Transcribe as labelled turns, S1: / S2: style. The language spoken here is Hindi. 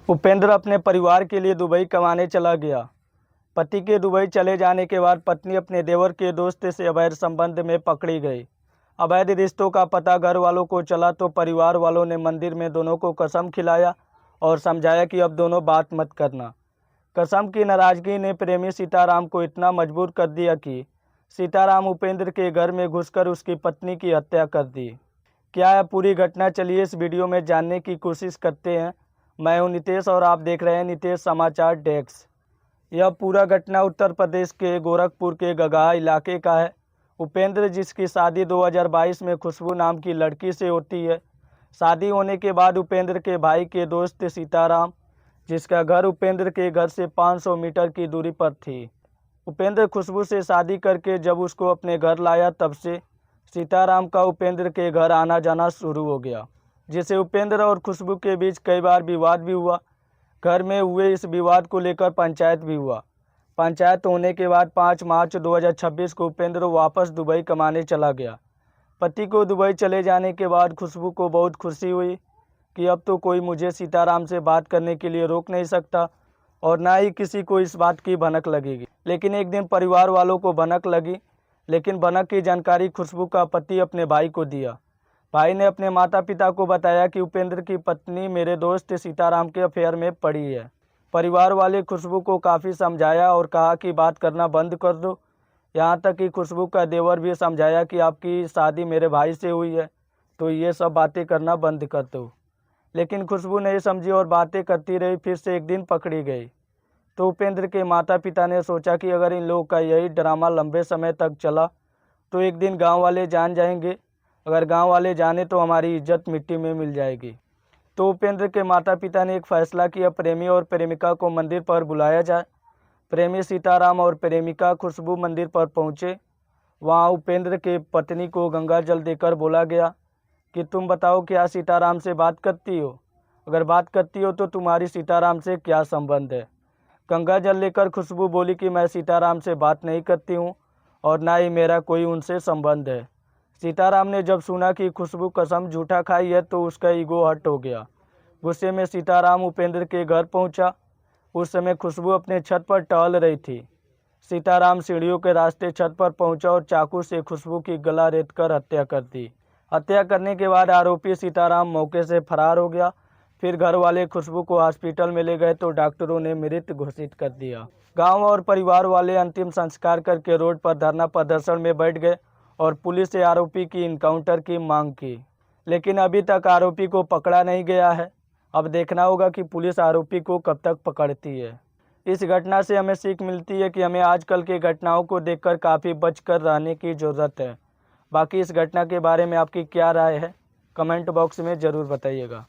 S1: उपेंद्र अपने परिवार के लिए दुबई कमाने चला गया। पति के दुबई चले जाने के बाद पत्नी अपने देवर के दोस्त से अवैध संबंध में पकड़ी गई। अवैध रिश्तों का पता घर वालों को चला तो परिवार वालों ने मंदिर में दोनों को कसम खिलाया और समझाया कि अब दोनों बात मत करना। कसम की नाराजगी ने प्रेमी सीताराम को इतना मजबूर कर दिया कि सीताराम उपेंद्र के घर में घुसकर उसकी पत्नी की हत्या कर दी। क्या है पूरी घटना, चलिए इस वीडियो में जानने की कोशिश करते हैं। मैं हूं नितेश और आप देख रहे हैं नितेश समाचार डेस्क। यह पूरा घटना उत्तर प्रदेश के गोरखपुर के गगहा इलाके का है। उपेंद्र, जिसकी शादी 2022 में खुशबू नाम की लड़की से होती है, शादी होने के बाद उपेंद्र के भाई के दोस्त सीताराम, जिसका घर उपेंद्र के घर से 500 मीटर की दूरी पर थी। उपेंद्र खुशबू से शादी करके जब उसको अपने घर लाया तब से सीताराम का उपेंद्र के घर आना जाना शुरू हो गया, जिससे उपेंद्र और खुशबू के बीच कई बार विवाद भी हुआ। घर में हुए इस विवाद को लेकर पंचायत भी हुआ। पंचायत होने के बाद 5 मार्च 2026 को उपेंद्र वापस दुबई कमाने चला गया। पति को दुबई चले जाने के बाद खुशबू को बहुत खुशी हुई कि अब तो कोई मुझे सीताराम से बात करने के लिए रोक नहीं सकता और ना ही किसी को इस बात की भनक लगेगी। लेकिन एक दिन परिवार वालों को भनक लगी, लेकिन भनक की जानकारी खुशबू का पति अपने भाई को दिया। भाई ने अपने माता पिता को बताया कि उपेंद्र की पत्नी मेरे दोस्त सीताराम के अफेयर में पड़ी है। परिवार वाले खुशबू को काफ़ी समझाया और कहा कि बात करना बंद कर दो। यहाँ तक कि खुशबू का देवर भी समझाया कि आपकी शादी मेरे भाई से हुई है तो ये सब बातें करना बंद कर दो। लेकिन खुशबू नहीं समझी और बातें करती रही। फिर से एक दिन पकड़ी गई तो उपेंद्र के माता पिता ने सोचा कि अगर इन लोगों का यही ड्रामा लंबे समय तक चला तो एक दिन गांव वाले जान जाएंगे। अगर गांव वाले जाने तो हमारी इज्जत मिट्टी में मिल जाएगी। तो उपेंद्र के माता पिता ने एक फैसला किया, प्रेमी और प्रेमिका को मंदिर पर बुलाया जाए। प्रेमी सीताराम और प्रेमिका खुशबू मंदिर पर पहुंचे। वहां उपेंद्र के पत्नी को गंगा जल देकर बोला गया कि तुम बताओ क्या सीताराम से बात करती हो? अगर बात करती हो तो तुम्हारी सीताराम से क्या संबंध है? गंगा जल लेकर खुशबू बोली कि मैं सीताराम से बात नहीं करती हूँ और ना ही मेरा कोई उनसे संबंध है। सीताराम ने जब सुना कि खुशबू कसम झूठा खाई है तो उसका ईगो हर्ट हो गया। गुस्से में सीताराम उपेंद्र के घर पहुंचा। उस समय खुशबू अपने छत पर टहल रही थी। सीताराम सीढ़ियों के रास्ते छत पर पहुंचा और चाकू से खुशबू की गला रेतकर हत्या कर दी। हत्या करने के बाद आरोपी सीताराम मौके से फरार हो गया। फिर घर वाले खुशबू को हॉस्पिटल में ले गए तो डॉक्टरों ने मृत घोषित कर दिया। गांव और परिवार वाले अंतिम संस्कार करके रोड पर धरना प्रदर्शन में बैठ गए और पुलिस से आरोपी की इनकाउंटर की मांग की। लेकिन अभी तक आरोपी को पकड़ा नहीं गया है। अब देखना होगा कि पुलिस आरोपी को कब तक पकड़ती है। इस घटना से हमें सीख मिलती है कि हमें आजकल की घटनाओं को देखकर काफ़ी बचकर रहने की ज़रूरत है। बाकी इस घटना के बारे में आपकी क्या राय है, कमेंट बॉक्स में ज़रूर बताइएगा।